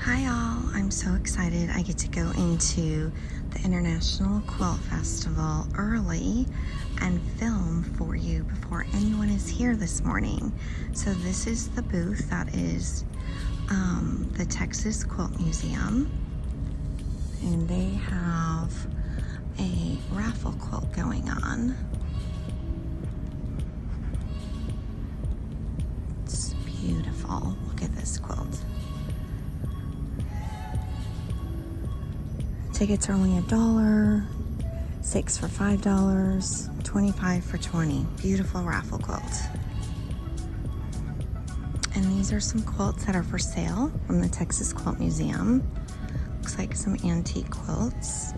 Hi all, I'm so excited I get to go into the International Quilt Festival early and film for you before anyone is here this morning. So this is the booth that is the Texas Quilt Museum, and they have a raffle quilt going on. It's beautiful. Look at this quilt. Tickets are only $1, 6 for $5, 25 for $20. Beautiful raffle quilt. And these are some quilts that are for sale from the Texas Quilt Museum. Looks like some antique quilts.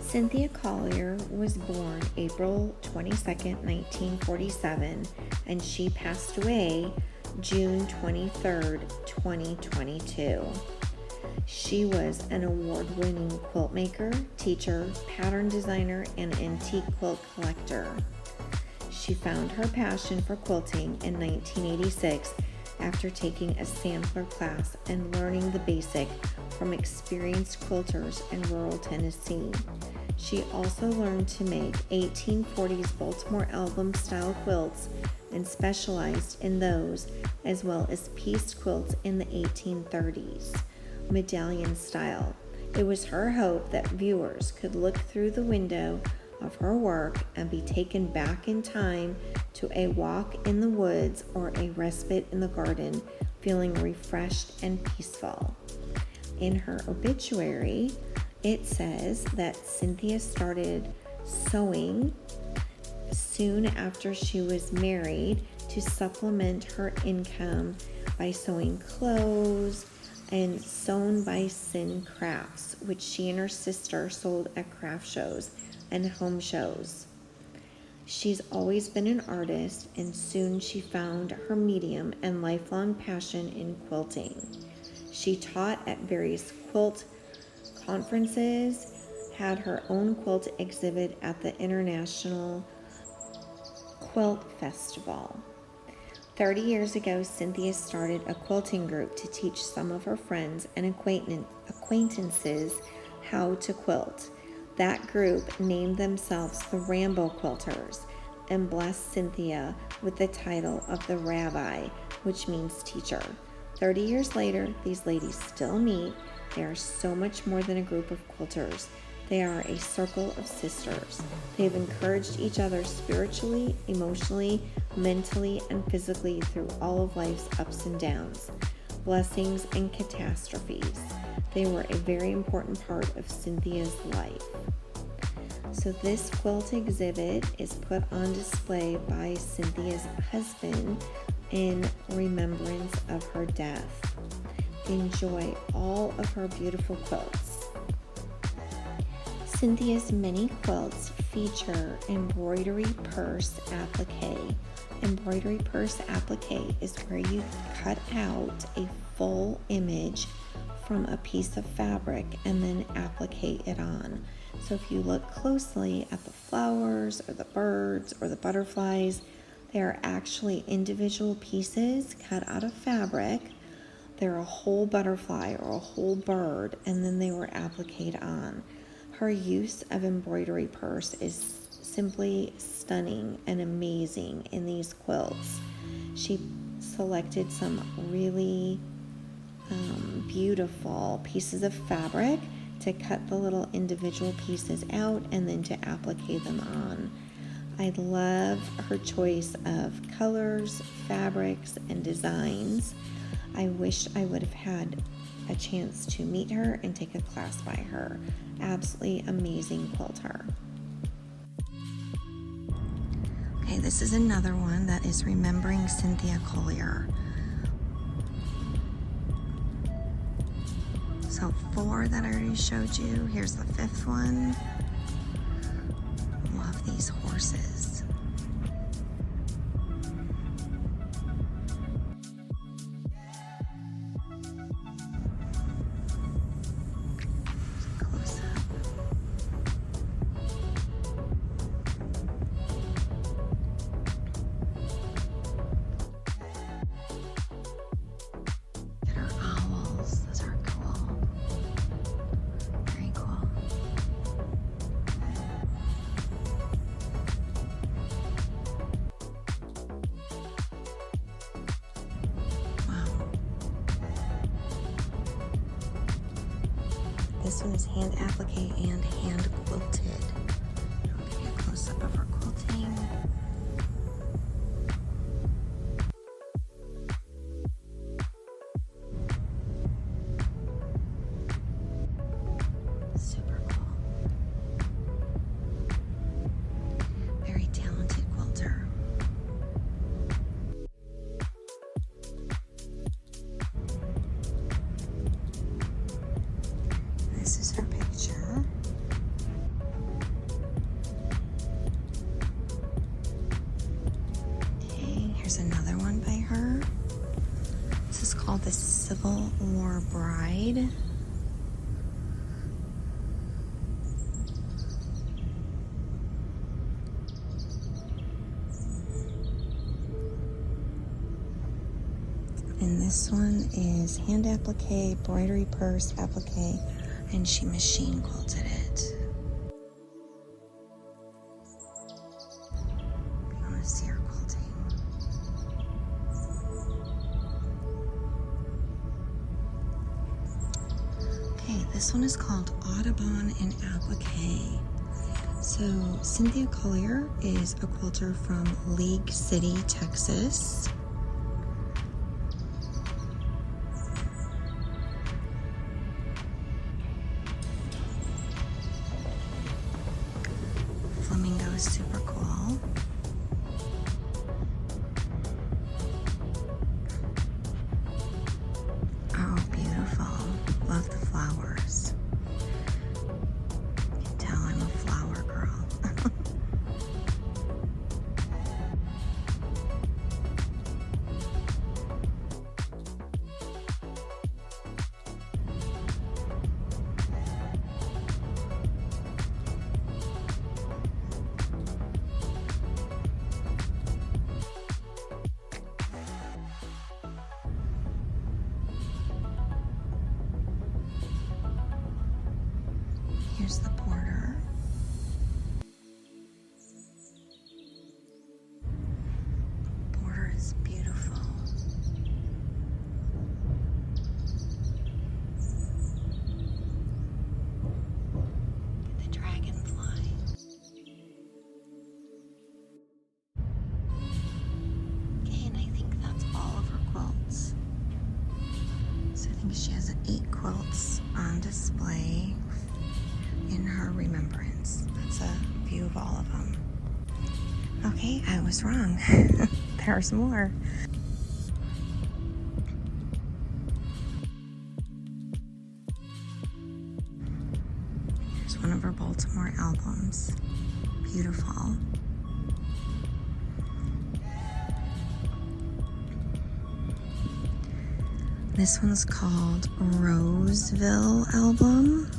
Cynthia Collier was born April 22nd, 1947, and she passed away June 23rd, 2022. She was an award-winning quilt maker, teacher, pattern designer, and antique quilt collector. She found her passion for quilting in 1986 after taking a sampler class and learning the basic from experienced quilters in rural Tennessee. She also learned to make 1840s Baltimore album style quilts and specialized in those, as well as pieced quilts in the 1830s, medallion style. It was her hope that viewers could look through the window of her work and be taken back in time to a walk in the woods or a respite in the garden, feeling refreshed and peaceful. In her obituary, it says that Cynthia started sewing soon after she was married to supplement her income by sewing clothes and Sewn by Sin Crafts, which she and her sister sold at craft shows and home shows. She's always been an artist, and soon she found her medium and lifelong passion in quilting. She taught at various quilt conferences, had her own quilt exhibit at the International Quilt Festival. 30 years ago, Cynthia started a quilting group to teach some of her friends and acquaintances how to quilt. That group named themselves the Rambo Quilters and blessed Cynthia with the title of the Rabbi, which means teacher. 30 years later, these ladies still meet. They are so much more than a group of quilters. They are a circle of sisters. They have encouraged each other spiritually, emotionally, mentally, and physically through all of life's ups and downs, blessings and catastrophes. They were a very important part of Cynthia's life. So this quilt exhibit is put on display by Cynthia's husband in remembrance of her death. Enjoy all of her beautiful quilts. Cynthia's many quilts feature embroidery purse applique. Embroidery purse applique is where you cut out a full image from a piece of fabric and then applique it on. So if you look closely at the flowers or the birds or the butterflies, they are actually individual pieces cut out of fabric. They're a whole butterfly or a whole bird, and then they were appliqued on. Her use of embroidery purse is simply stunning and amazing in these quilts. She selected some really beautiful pieces of fabric to cut the little individual pieces out and then to applique them on. I love her choice of colors, fabrics, and designs. I wish I would have had a chance to meet her and take a class by her. Absolutely amazing quilter. Okay, this is another one that is remembering Cynthia Collier. So 4 that I already showed you. Here's the 5th one. Love these horses. Close up. This one is hand applique and hand quilted. I'll give you a close up of her quilting. Super cool. Very talented quilter. This is her picture. Okay, here's another one by her. This is called the Civil War Bride. And this one is hand applique, embroidery purse applique, and she machine quilted it. If you want to see her quilting. Okay, this one is called Audubon and Appliqué. So Cynthia Collier is a quilter from League City, Texas. Flamingo is super cool. Oh, beautiful. Love the flowers. You can tell I'm a flower girl. Here's the border. Border is beautiful. The dragonfly. Okay, and I think that's all of her quilts. So I think she has 8 quilts on display in her remembrance. That's a view of all of them. Okay, I was wrong. There's more. Here's one of her Baltimore albums. Beautiful. This one's called Roseville Album.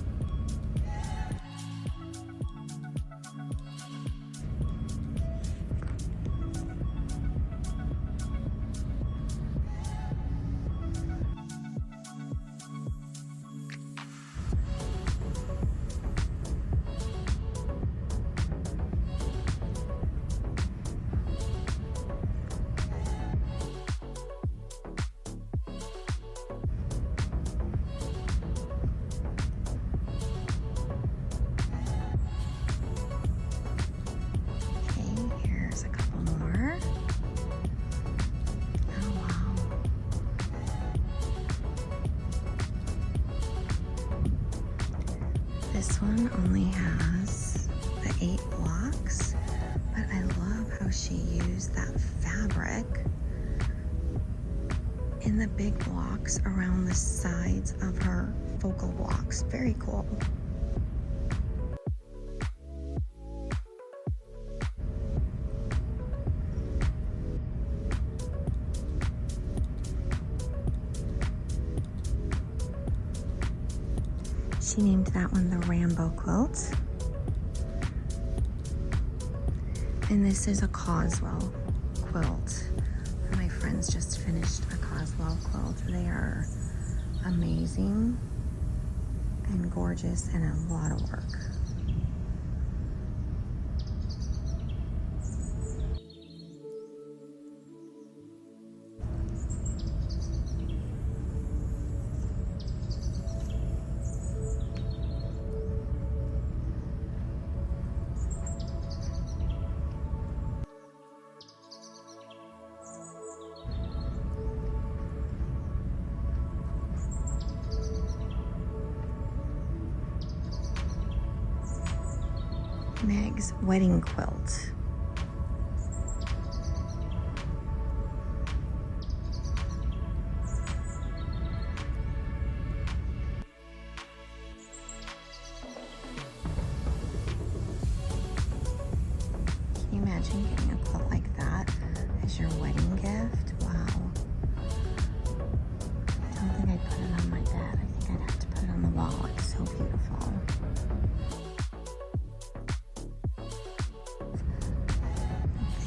This one only has the 8 blocks, but I love how she used that fabric in the big blocks around the sides of her focal blocks. Very cool. She named that one the Rambo quilt. And this is a Coswell quilt. My friends just finished a Coswell quilt. They are amazing and gorgeous and a lot of work. Meg's wedding quilt. Can you imagine getting a quilt like that as your wedding gift? Wow. I don't think I'd put it on my bed. I think I'd have to put it on the wall. It's so beautiful.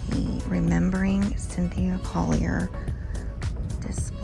The Remembering Cynthia Collier display.